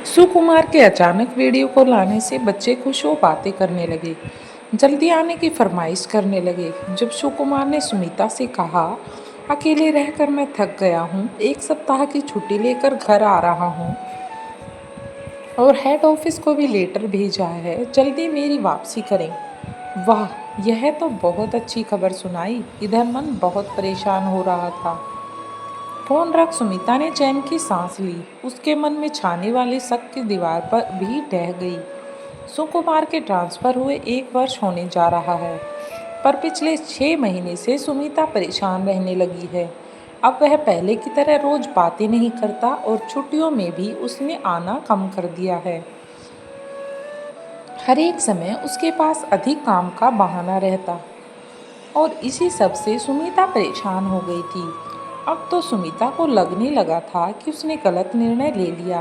सुकुमार के अचानक video call आने से बच्चे खुश हो बातें करने लगे। जल्दी आने की फरमाइश करने लगे। जब सुकुमार ने सुमिता से कहा, अकेले रहकर मैं थक गया हूँ, एक सप्ताह की छुट्टी लेकर घर आ रहा हूँ और हेड ऑफिस को भी लेटर भेजा है, जल्दी मेरी वापसी करें। वाह, यह तो बहुत अच्छी खबर सुनाई। इधर मन बहुत परेशान हो रहा था। फोन रख सुमिता ने चैन की सांस ली। उसके मन में छाने वाले शक की दीवार पर भी ढह गई। सुकुमार के ट्रांसफर हुए 1 वर्ष होने जा रहा है, पर पिछले 6 महीने से सुमिता परेशान रहने लगी है। अब वह पहले की तरह रोज बातें नहीं करता और छुट्टियों में भी उसने आना कम कर दिया है। हर एक समय उसके पास अधिक काम का बहाना रहता और इसी सब से सुमिता परेशान हो गई थी। अब तो सुमिता को लगने लगा था कि उसने गलत निर्णय ले लिया।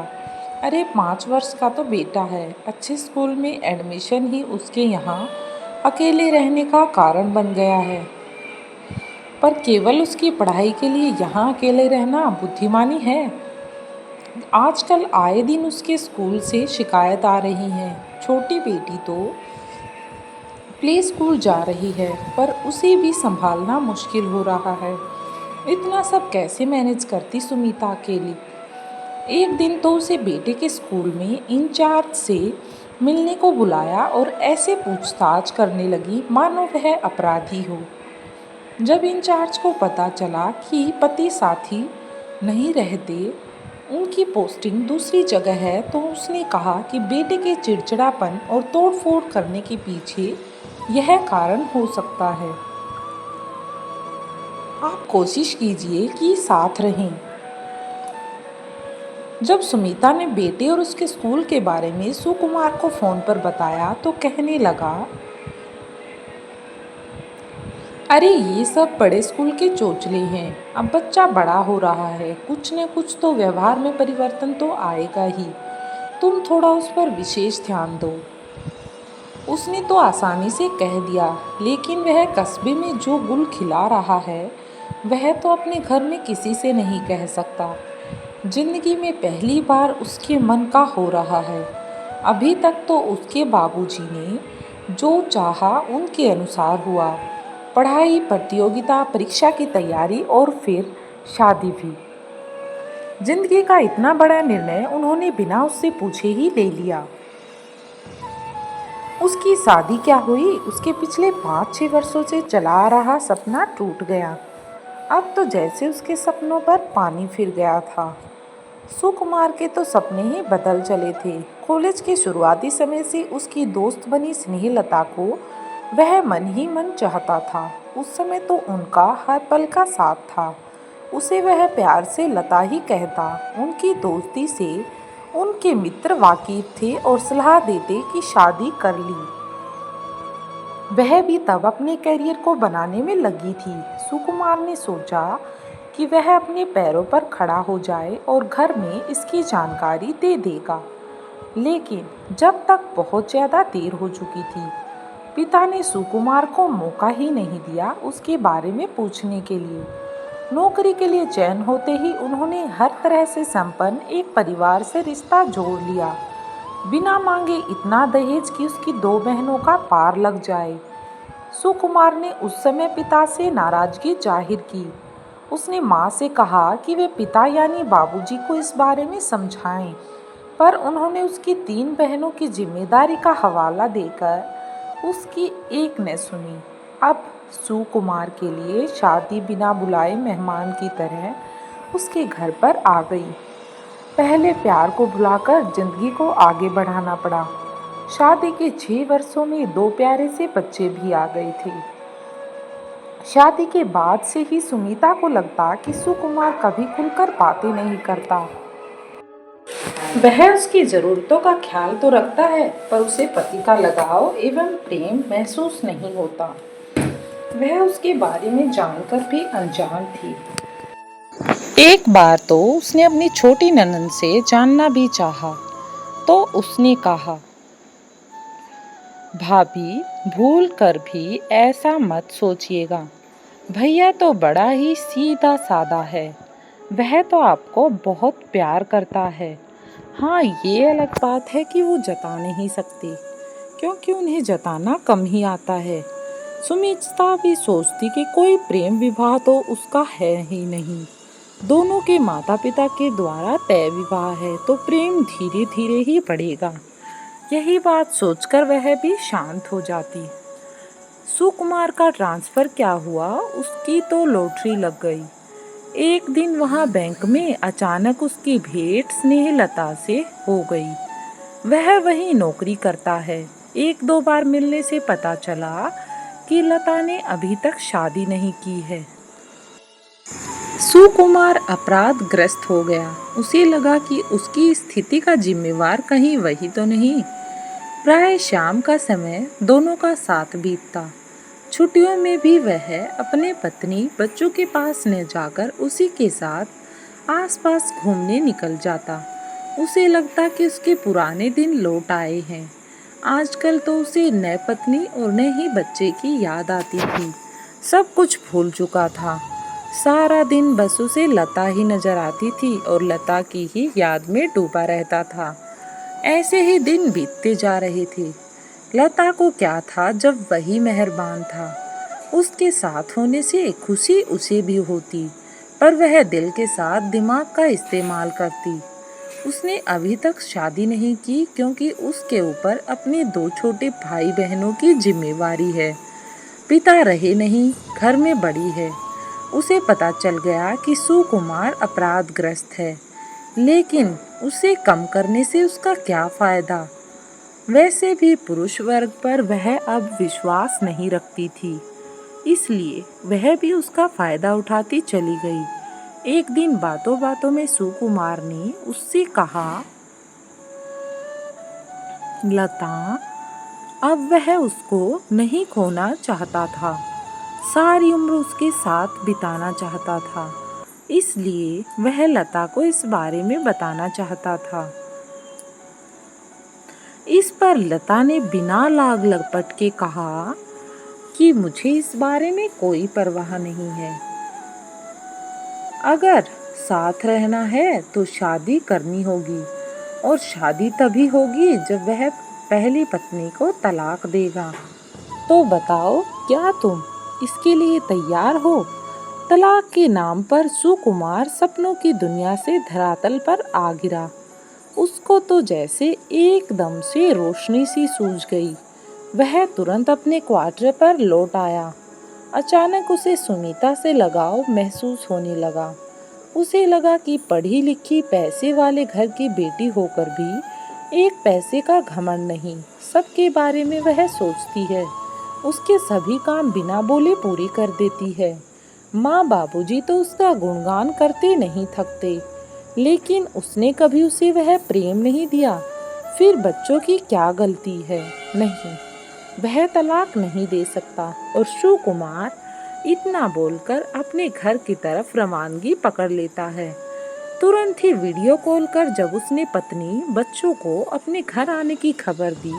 अरे 5 वर्ष का तो बेटा है, अच्छे स्कूल में एडमिशन ही उसके यहाँ अकेले रहने का कारण बन गया है। पर केवल उसकी पढ़ाई के लिए यहाँ अकेले रहना बुद्धिमानी है? आजकल आए दिन उसके स्कूल से शिकायत आ रही है। छोटी बेटी तो प्ले स्कूल जा रही है, पर उसे भी संभालना मुश्किल हो रहा है। इतना सब कैसे मैनेज करती सुमिता अकेली? एक दिन तो उसे बेटे के स्कूल में इंचार्ज से मिलने को बुलाया और ऐसे पूछताछ करने लगी मानो वह अपराधी हो। जब इंचार्ज को पता चला कि पति साथी नहीं रहते, उनकी पोस्टिंग दूसरी जगह है, तो उसने कहा कि बेटे के चिड़चिड़ापन और तोड़फोड़ करने के पीछे यह कारण हो सकता है। आप कोशिश कीजिए कि साथ रहें। जब सुमिता ने बेटे और उसके स्कूल के बारे में सुकुमार को फोन पर बताया तो कहने लगा, अरे ये सब बड़े स्कूल के चोचले हैं। अब बच्चा बड़ा हो रहा है, कुछ न कुछ तो व्यवहार में परिवर्तन तो आएगा ही। तुम थोड़ा उस पर विशेष ध्यान दो। उसने तो आसानी से कह दिया, लेकिन वह कस्बे में जो गुल खिला रहा है वह तो अपने घर में किसी से नहीं कह सकता। जिंदगी में पहली बार उसके मन का हो रहा है। अभी तक तो उसके बाबूजी ने जो चाहा उनके अनुसार हुआ। पढ़ाई, प्रतियोगिता, परीक्षा की तैयारी और फिर शादी भी। जिंदगी का इतना बड़ा निर्णय उन्होंने बिना उससे पूछे ही ले लिया। उसकी शादी क्या हुई, उसके पिछले 5-6 वर्षों से चला आ रहा सपना टूट गया। अब तो जैसे उसके सपनों पर पानी फिर गया था। सुकुमार के तो सपने ही बदल चले थे। कॉलेज के शुरुआती समय से उसकी दोस्त बनी स्नेहलता को वह मन ही मन चाहता था। उस समय तो उनका हर पल का साथ था। उसे वह प्यार से लता ही कहता। उनकी दोस्ती से उनके मित्र वाकिफ थे और सलाह देते कि शादी कर ली। वह भी तब अपने करियर को बनाने में लगी थी। सुकुमार ने सोचा कि वह अपने पैरों पर खड़ा हो जाए और घर में इसकी जानकारी दे देगा। लेकिन जब तक बहुत ज़्यादा देर हो चुकी थी। पिता ने सुकुमार को मौका ही नहीं दिया उसके बारे में पूछने के लिए। नौकरी के लिए चयन होते ही उन्होंने हर तरह से संपन्न एक परिवार से रिश्ता जोड़ लिया। बिना मांगे इतना दहेज कि उसकी 2 बहनों का पार लग जाए। सुकुमार ने उस समय पिता से नाराजगी जाहिर की। उसने माँ से कहा कि वे पिता यानी बाबूजी को इस बारे में समझाएं, पर उन्होंने उसकी 3 बहनों की जिम्मेदारी का हवाला देकर उसकी एक न सुनी। अब सुकुमार के लिए शादी बिना बुलाए मेहमान की तरह उसके घर पर आ गई। पहले प्यार को भुलाकर जिंदगी को आगे बढ़ाना पड़ा। शादी के 6 वर्षों में 2 प्यारे से बच्चे भी आ गए थे। शादी के बाद से ही सुमिता को लगता कि सुकुमार कभी खुलकर बातें नहीं करता। वह उसकी जरूरतों का ख्याल तो रखता है, पर उसे पति का लगाव एवं प्रेम महसूस नहीं होता। वह उसके बारे में जानकर भी अनजान थी। एक बार तो उसने अपनी छोटी ननद से जानना भी चाहा, तो उसने कहा, भाभी भूल कर भी ऐसा मत सोचिएगा। भैया तो बड़ा ही सीधा साधा है। वह तो आपको बहुत प्यार करता है। हाँ, ये अलग बात है कि वो जता नहीं सकती, क्योंकि उन्हें जताना कम ही आता है। सुमित्रा भी सोचती कि कोई प्रेम विवाह तो उसका है ही नहीं। दोनों के माता पिता के द्वारा तय विवाह है, तो प्रेम धीरे धीरे ही बढ़ेगा। यही बात सोचकर वह भी शांत हो जाती। सुकुमार का ट्रांसफर क्या हुआ, उसकी तो लॉटरी लग गई। एक दिन वहाँ बैंक में अचानक उसकी भेंट स्नेहलता से हो गई। वह वहीं नौकरी करता है। एक दो बार मिलने से पता चला कि लता ने अभी तक शादी नहीं की है। सुकुमार अपराध ग्रस्त हो गया। उसे लगा कि उसकी स्थिति का जिम्मेवार कहीं वही तो नहीं। प्राय शाम का समय दोनों का साथ बीतता। छुट्टियों में भी वह अपने पत्नी बच्चों के पास न जाकर उसी के साथ आसपास घूमने निकल जाता। उसे लगता कि उसके पुराने दिन लौट आए हैं। आजकल तो उसे न पत्नी और न ही बच्चे की याद आती थी। सब कुछ भूल चुका था। सारा दिन बस उसे लता ही नजर आती थी और लता की ही याद में डूबा रहता था। ऐसे ही दिन बीतते जा रहे थे। लता को क्या था जब वही मेहरबान था। उसके साथ होने से खुशी उसे भी होती, पर वह दिल के साथ दिमाग का इस्तेमाल करती। उसने अभी तक शादी नहीं की क्योंकि उसके ऊपर अपने दो छोटे भाई बहनों की जिम्मेवारी है। पिता रहे नहीं, घर में बड़ी है। उसे पता चल गया कि सुकुमार अपराधग्रस्त है, लेकिन उसे कम करने से उसका क्या फायदा। वैसे भी पुरुष वर्ग पर वह अब विश्वास नहीं रखती थी, इसलिए वह भी उसका फायदा उठाती चली गई। एक दिन बातों बातों में सुकुमार ने उससे कहा, लता, अब वह उसको नहीं खोना चाहता था। सारी उम्र उसके साथ बिताना चाहता था, इसलिए वह लता को इस बारे में बताना चाहता था। इस पर लता ने बिना लाग लपट के कहा कि मुझे इस बारे में कोई परवाह नहीं है। अगर साथ रहना है तो शादी करनी होगी, और शादी तभी होगी जब वह पहली पत्नी को तलाक देगा। तो बताओ, क्या तुम इसके लिए तैयार हो? तलाक के नाम पर सुकुमार सपनों की दुनिया से धरातल पर आ गिरा। उसको तो जैसे एकदम से रोशनी सी सूझ गई। वह तुरंत अपने क्वार्टर पर लौट आया। अचानक उसे सुमिता से लगाव महसूस होने लगा। उसे लगा कि पढ़ी लिखी पैसे वाले घर की बेटी होकर भी एक पैसे का घमंड नहीं, सबके बारे में वह सोचती है। उसके सभी काम बिना बोले पूरी कर देती है। माँ बाबूजी तो उसका गुणगान करते नहीं थकते, लेकिन उसने कभी उसे वह प्रेम नहीं दिया। फिर बच्चों की क्या गलती है? नहीं, वह तलाक नहीं दे सकता। और सुकुमार इतना बोलकर अपने घर की तरफ रवानगी पकड़ लेता है। तुरंत ही वीडियो कॉल कर जब उसने पत्नी बच्चों को अपने घर आने की खबर दी,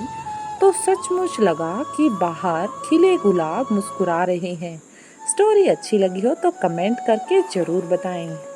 तो सचमुच लगा कि बाहर खिले गुलाब मुस्कुरा रहे हैं। स्टोरी अच्छी लगी हो तो कमेंट करके जरूर बताएं।